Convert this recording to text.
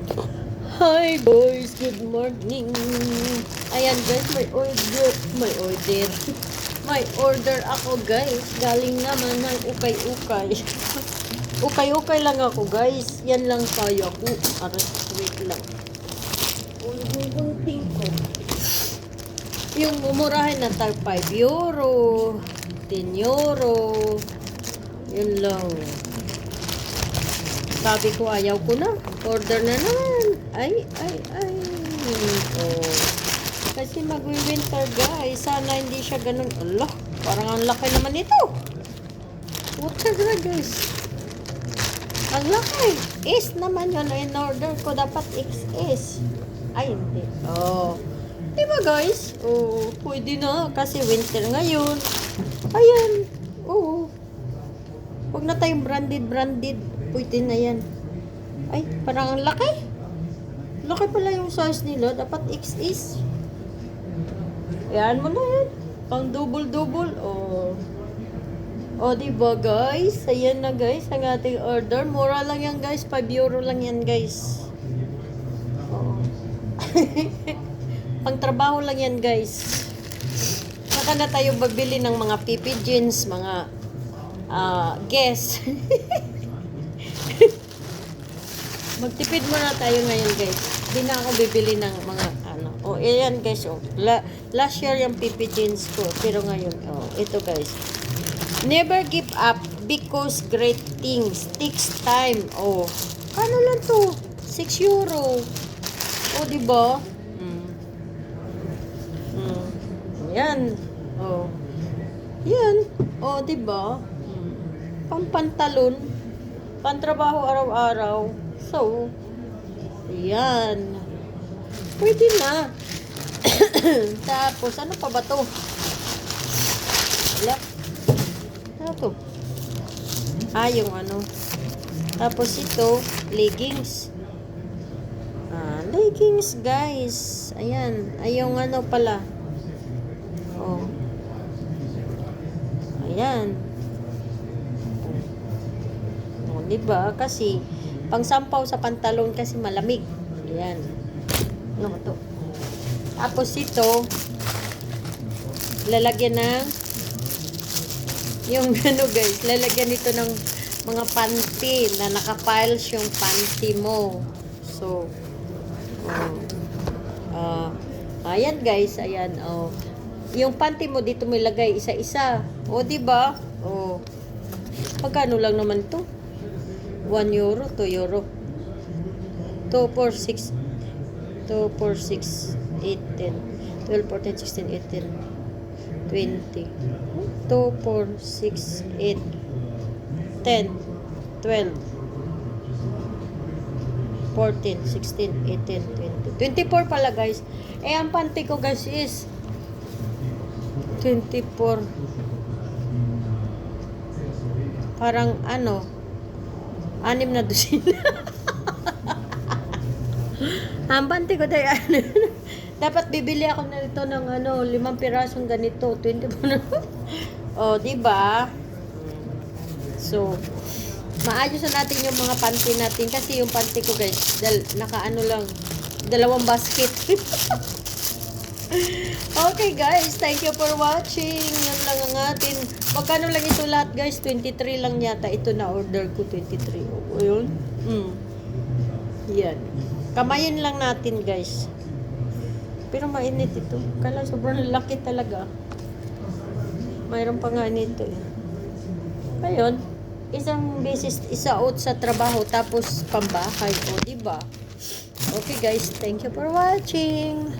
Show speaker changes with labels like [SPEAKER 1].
[SPEAKER 1] Hi boys, good morning. Ayan guys, may order ako guys. Galing naman ng ukay-ukay. Ukay-ukay lang ako guys. Yan lang kaya ko. Aray, wait lang. Gunting ko. Yung mumurahin na tag 5 euro, 10 euro. Yun lang. Sabi ko ayaw ko na. Order na naman. Ay. Oh. Kasi magwi-winter guys. Sana hindi siya ganun. Allah, parang ang laki naman ito. Water na guys. Ang laki. Is naman yun. In order ko dapat XS. Ay, hindi. Oh. Diba guys? Oh, pwede na. Kasi winter ngayon. Ayan. Oh. Huwag na tayong branded. Pwede na yan. Ay, parang ang laki. Laki pala yung size nila. Dapat XS. Ayan mo na yan. Pang double. Oh, diba guys? Ayan na guys, ang ating order. Mura lang yan guys. 5 euro lang yan guys. Oh. Pang trabaho lang yan guys. Saka na tayo babili ng mga PP jeans, mga guess. Magtipid muna tayo ngayon guys. Hindi na ako bibili ng mga ano. Oh, ayan guys. Oh. Last year yung PP jeans ko. Pero ngayon, oh, ito guys. Never give up because great things takes time. Oh, kano lang to? 6 euro. Oh, diba? Yan. Oh. Yan. Oh, diba? Pampantalon. Pantrabaho araw-araw. So, yan. Pwede na. Tapos, ano pa ba to? Wala. Ano to? Yung ano. Tapos ito, leggings. Leggings, guys. Ayan. Yung ano pala. Oh. Ayan. Oh, diba? Kasi, pang sampaw sa pantalon kasi malamig. Ayan. Ano ba to? Tapos ito, lalagyan ng yung ano guys, lalagyan ito ng mga panty na naka-piles yung panty mo. So, ayan guys, ayan, oh. Yung panty mo dito mo ilagay isa-isa. O, diba? O, pagkano lang naman to? 1 euro, 2 euro. 2, 4, 6, 2, 4, 6, 8, 10, 12, 14, 16, 18, 20. 2, 4, 6, 8, 10, 12, 14, 16, 18, 20. 24 pala guys. Ang panty ko guys is 24. Parang ano, 6 na dosin. Ang panty ko tayo ano. Dapat bibili ako na ito ng ano, 5 pirasong ganito, 24. Oh, diba? So, maayos na natin yung mga panty natin kasi yung panty ko guys, naka-ano lang, 2 basket. Okay guys, thank you for watching. Yan lang ang atin. Magkano lang ito lahat guys? 23 lang yata. Ito na order ko 23. O yun. Yan. Kamayin lang natin guys. Pero mainit ito. Kala sobrang laki talaga. Mayroon pa nga nito eh. Ayun. Isang beses, isa out sa trabaho tapos pambahay. O diba? Okay guys, thank you for watching.